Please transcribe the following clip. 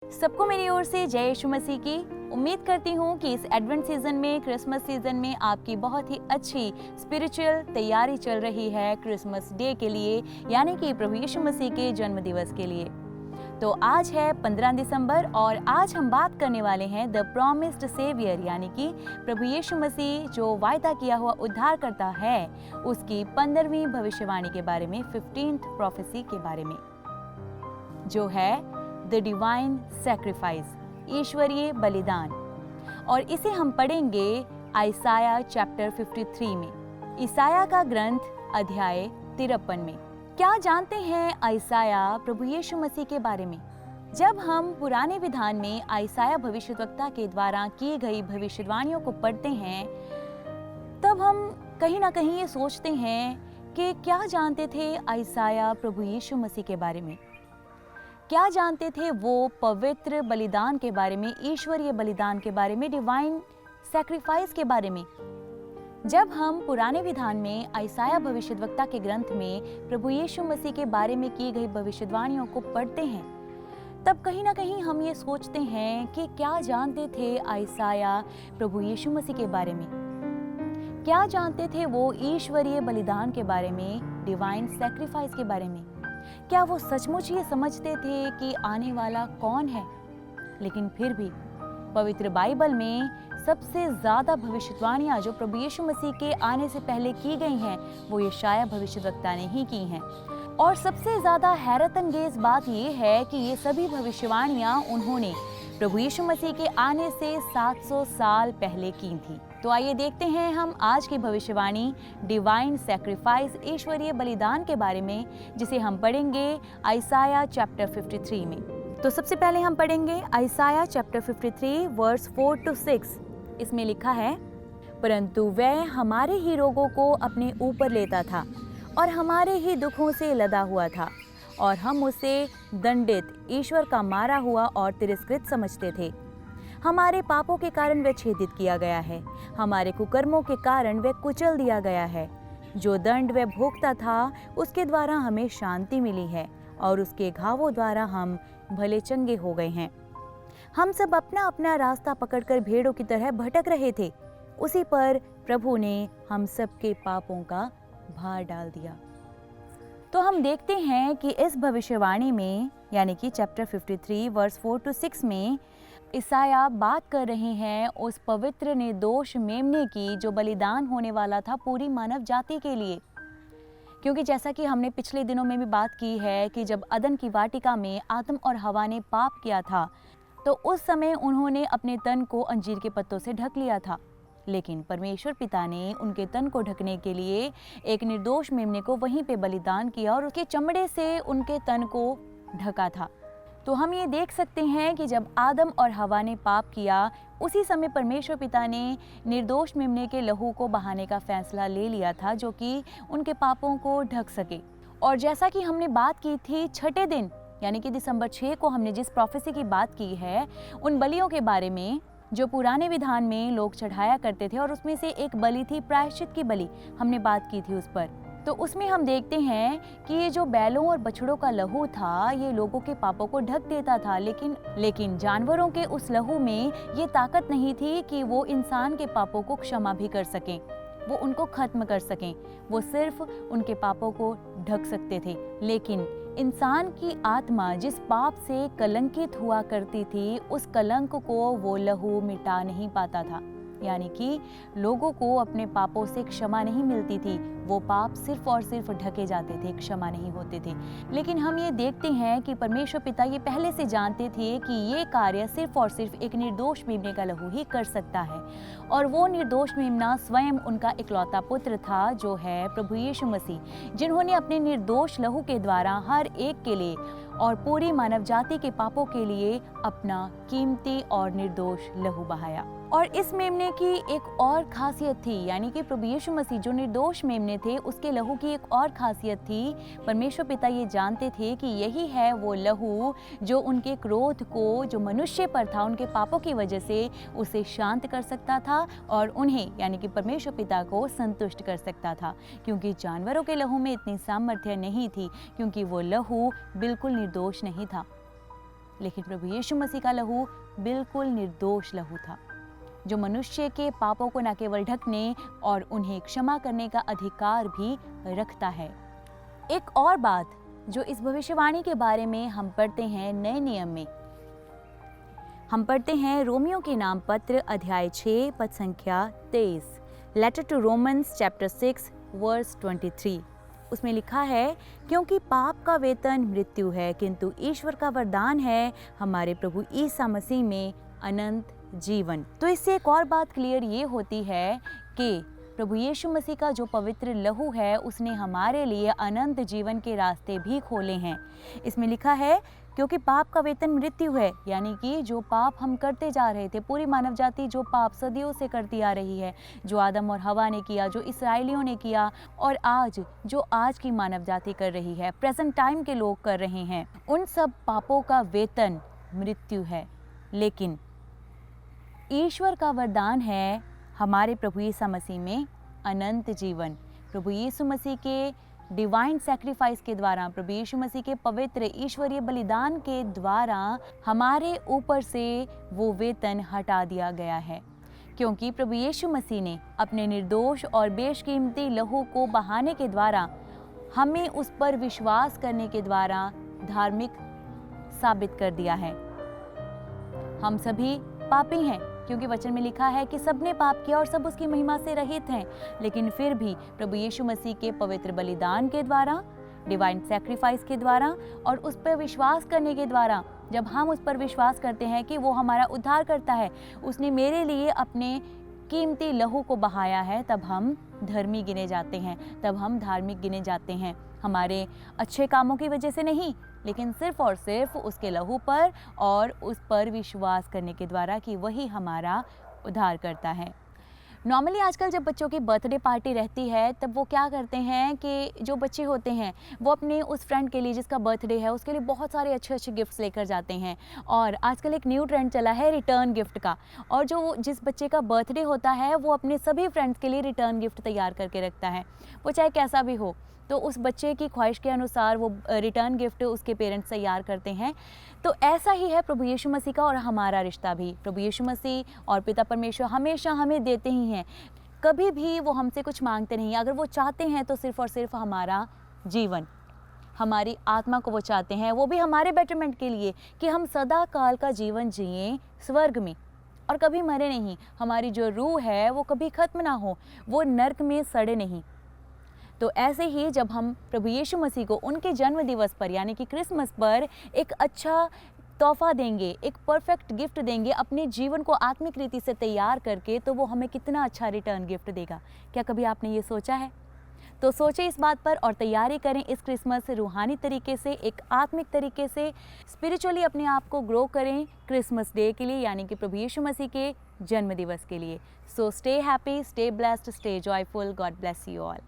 सबको मेरी ओर से जय यीशु मसीह की। उम्मीद करती हूँ कि इस एडवेंट सीजन में, क्रिसमस सीजन में आपकी बहुत ही अच्छी स्पिरिचुअल तैयारी चल रही है क्रिसमस डे के लिए, यानी कि प्रभु यीशु मसीह के जन्म दिवस के लिए। तो आज है 15 दिसंबर और आज हम बात करने वाले हैं द प्रॉमिस्ड सेवियर, यानी कि प्रभु यीशु मसीह जो वायदा किया हुआ उद्धार करता है, उसकी 15वीं भविष्यवाणी के बारे में, 15th प्रोफेसी के बारे में, जो है द डिवाइन सैक्रिफाइस, ईश्वरीय बलिदान। और इसे हम पढ़ेंगे आइसाया चैप्टर 53 में, ईसाया का ग्रंथ अध्याय 53 में। क्या जानते हैं आइसाया प्रभु यीशु मसीह के बारे में? जब हम पुराने विधान में आइसाया भविष्यद्वक्ता के द्वारा की गई भविष्यवाणियों को पढ़ते हैं, तब हम कहीं ना कहीं ये सोचते हैं कि क्या जानते थे आइसाया प्रभु यीशु मसीह के बारे में? क्या जानते थे वो पवित्र बलिदान के बारे में, ईश्वरीय बलिदान के बारे में, डिवाइन सैक्रिफाइस के बारे में? जब हम पुराने विधान में आइसाया भविष्यद्वक्ता के ग्रंथ में प्रभु यीशु मसीह के बारे में की गई भविष्यवाणियों को पढ़ते हैं, तब कहीं ना कहीं हम ये सोचते हैं कि क्या जानते थे आइसाया प्रभु यीशु मसीह के बारे में? क्या जानते थे वो ईश्वरीय बलिदान के बारे में, डिवाइन सैक्रिफाइस के बारे में? क्या वो सचमुच ये समझते थे कि आने वाला कौन है? लेकिन फिर भी पवित्र बाइबल में सबसे ज्यादा भविष्यवाणियां जो प्रभु यीशु मसीह के आने से पहले की गई हैं, वो यशायाह भविष्यद्वक्ता ने ही की हैं। और सबसे ज्यादा हैरतअंगेज बात ये है कि ये सभी भविष्यवाणियां उन्होंने प्रभु यीशु मसीह के आने से 700 साल पहले की थी। तो आइए देखते हैं हम आज की भविष्यवाणी डिवाइन सैक्रिफाइस, ईश्वरीय बलिदान के बारे में, जिसे हम पढ़ेंगे आइसाया चैप्टर 53 में। तो सबसे पहले हम पढ़ेंगे आइसाया चैप्टर 53 वर्स 4 to 6। इसमें लिखा है, परंतु वह हमारे ही रोगों को अपने ऊपर लेता था और हमारे ही दुखों से लदा हुआ था, और हम उसे दंडित, ईश्वर का मारा हुआ और तिरस्कृत समझते थे। हमारे पापों के कारण वह छेदित किया गया है, हमारे कुकर्मों के कारण वह कुचल दिया गया है। जो दंड वह भोगता था, उसके द्वारा हमें शांति मिली है, और उसके घावों द्वारा हम भले चंगे हो गए हैं। हम सब अपना अपना रास्ता पकड़कर भेड़ों की तरह भटक रहे थे, उसी पर प्रभु ने हम सबके पापों का भार डाल दिया। तो हम देखते हैं कि इस भविष्यवाणी में, यानी कि चैप्टर 53 वर्स 4 to 6 में, ईसाया बात कर रहे हैं उस पवित्र निर्दोष मेमने की जो बलिदान होने वाला था पूरी मानव जाति के लिए। क्योंकि जैसा कि हमने पिछले दिनों में भी बात की है कि जब अदन की वाटिका में आदम और हवा ने पाप किया था, तो उस समय उन्होंने अपने तन को अंजीर के पत्तों से ढक लिया था। लेकिन परमेश्वर पिता ने उनके तन को ढकने के लिए एक निर्दोष मेमने को वहीं पे बलिदान किया और उसके चमड़े से उनके तन को ढका था। तो हम ये देख सकते हैं कि जब आदम और हवा ने पाप किया, उसी समय परमेश्वर पिता ने निर्दोष मेमने के लहू को बहाने का फैसला ले लिया था, जो कि उनके पापों को ढक सके। और जैसा कि हमने बात की थी छठे दिन, यानी कि दिसंबर 6 को हमने जिस प्रोफेसी की बात की है, उन बलियों के बारे में जो पुराने विधान में लोग चढ़ाया करते थे, और उसमें से एक बलि थी प्रायश्चित की बलि, हमने बात की थी उस पर। तो उसमें हम देखते हैं कि ये जो बैलों और बछड़ों का लहू था, ये लोगों के पापों को ढक देता था, लेकिन जानवरों के उस लहू में ये ताकत नहीं थी कि वो इंसान के पापों को क्षमा भी कर सकें, वो उनको खत्म कर सकें। वो सिर्फ उनके पापों को ढक सकते थे। लेकिन इंसान की आत्मा जिस पाप से कलंकित हुआ करती थी, उस कलंक को वो लहू मिटा नहीं पाता था, यानी कि लोगों को अपने पापों से क्षमा नहीं मिलती थी। वो पाप सिर्फ और सिर्फ ढके जाते थे, क्षमा नहीं होते थे। लेकिन हम ये देखते हैं कि परमेश्वर पिता ये पहले से जानते थे कि ये कार्य सिर्फ और सिर्फ एक निर्दोष मेमने का लहू ही कर सकता है, और वो निर्दोष मेमना स्वयं उनका इकलौता पुत्र था, जो है प्रभु यीशु मसीह, जिन्होंने अपने निर्दोष लहू के द्वारा हर एक के लिए और पूरी मानव जाति के पापों के लिए अपना कीमती और निर्दोष लहू बहाया। और इस मेमने की एक और खासियत थी, यानी कि प्रभु यीशु मसीह जो निर्दोष मेमने थे, उसके लहू की एक और खासियत थी। परमेश्वर पिता ये जानते थे कि यही है वो लहू जो उनके क्रोध को, जो मनुष्य पर था, उनके पापों की वजह से उसे शांत कर सकता था और उन्हें, यानी कि परमेश्वर पिता को संतुष्ट कर सकता था। क्योंकि जानवरों के लहू में इतनी सामर्थ्य नहीं थी, क्योंकि वो लहू बिल्कुल निर्दोष नहीं था। लेकिन प्रभु यीशु मसीह का लहू बिल्कुल निर्दोष लहू था, जो मनुष्य के पापों को न केवल ढकने और उन्हें क्षमा करने का अधिकार भी रखता है। एक और बात जो इस भविष्यवाणी के बारे में हम पढ़ते हैं नए नियम में, हम पढ़ते हैं रोमियो के नाम पत्र अध्याय 6 पद संख्या 23, letter to Romans chapter 6 verse 23। उसमें लिखा है, क्योंकि पाप का वेतन मृत्यु है, किंतु ईश्वर का वरदान है हमारे प्रभु ईसा मसीह में अनंत जीवन। तो इससे एक और बात क्लियर ये होती है कि प्रभु यीशु मसीह का जो पवित्र लहू है उसने हमारे लिए अनंत जीवन के रास्ते भी खोले हैं। इसमें लिखा है, क्योंकि पाप का वेतन मृत्यु है, यानी कि जो पाप हम करते जा रहे थे, पूरी मानव जाति जो पाप सदियों से करती आ रही है, जो आदम और हवा ने किया, जो इसराइलियों ने किया और आज की मानव जाति कर रही है, प्रेजेंट टाइम के लोग कर रहे हैं, उन सब पापों का वेतन मृत्यु है। लेकिन ईश्वर का वरदान है हमारे प्रभु यीशु मसीह में अनंत जीवन। प्रभु यीशु मसीह के डिवाइन सैक्रिफाइस के द्वारा, प्रभु यीशु मसीह के पवित्र ईश्वरीय बलिदान के द्वारा हमारे ऊपर से वो वेतन हटा दिया गया है, क्योंकि प्रभु यीशु मसीह ने अपने निर्दोष और बेशकीमती लहू को बहाने के द्वारा हमें उस पर विश्वास करने के द्वारा धार्मिक साबित कर दिया है। हम सभी पापी हैं, क्योंकि वचन में लिखा है कि सबने पाप किया और सब उसकी महिमा से रहित हैं। लेकिन फिर भी प्रभु यीशु मसीह के पवित्र बलिदान के द्वारा, डिवाइन सैक्रिफाइस के द्वारा और उस पर विश्वास करने के द्वारा, जब हम उस पर विश्वास करते हैं कि वो हमारा उद्धार करता है, उसने मेरे लिए अपने कीमती लहू को बहाया है, तब हम धर्मी गिने जाते हैं, तब हम धार्मिक गिने जाते हैं। हमारे अच्छे कामों की वजह से नहीं, लेकिन सिर्फ और सिर्फ उसके लहू पर और उस पर विश्वास करने के द्वारा कि वही हमारा उद्धार करता है। नॉर्मली आजकल जब बच्चों की बर्थडे पार्टी रहती है, तब वो क्या करते हैं कि जो बच्चे होते हैं वो अपने उस फ्रेंड के लिए जिसका बर्थडे है उसके लिए बहुत सारे अच्छे अच्छे गिफ्ट्स लेकर जाते हैं। और आजकल एक न्यू ट्रेंड चला है रिटर्न गिफ्ट का, और जिस बच्चे का बर्थडे होता है वो अपने सभी फ्रेंड्स के लिए रिटर्न गिफ्ट तैयार करके रखता है, वो चाहे कैसा भी हो। तो उस बच्चे की ख्वाहिश के अनुसार वो रिटर्न गिफ्ट उसके पेरेंट्स तैयार करते हैं। तो ऐसा ही है प्रभु यीशु मसीह का और हमारा रिश्ता भी। प्रभु यीशु मसीह और पिता परमेश्वर हमेशा हमें देते ही हैं, कभी भी वो हमसे कुछ मांगते नहीं। अगर वो चाहते हैं तो सिर्फ और सिर्फ हमारा जीवन, हमारी आत्मा को वो चाहते हैं, वो भी हमारे बेटरमेंट के लिए, कि हम सदा काल का जीवन जिएं स्वर्ग में और कभी मरे नहीं। हमारी जो रूह है वो कभी खत्म ना हो, वो नर्क में सड़े नहीं। तो ऐसे ही जब हम प्रभु यीशु मसीह को उनके जन्म दिवस पर यानी कि क्रिसमस पर एक अच्छा तोहफा देंगे, एक परफेक्ट गिफ्ट देंगे, अपने जीवन को आत्मिक रीति से तैयार करके, तो वो हमें कितना अच्छा रिटर्न गिफ्ट देगा। क्या कभी आपने ये सोचा है? तो सोचें इस बात पर और तैयारी करें इस क्रिसमस रूहानी तरीके से, एक आत्मिक तरीके से, स्पिरिचुअली अपने आप को ग्रो करें क्रिसमस डे के लिए, यानी कि प्रभु यीशु मसीह के जन्म दिवस के लिए। So stay happy, stay blessed, stay joyful. God bless you all.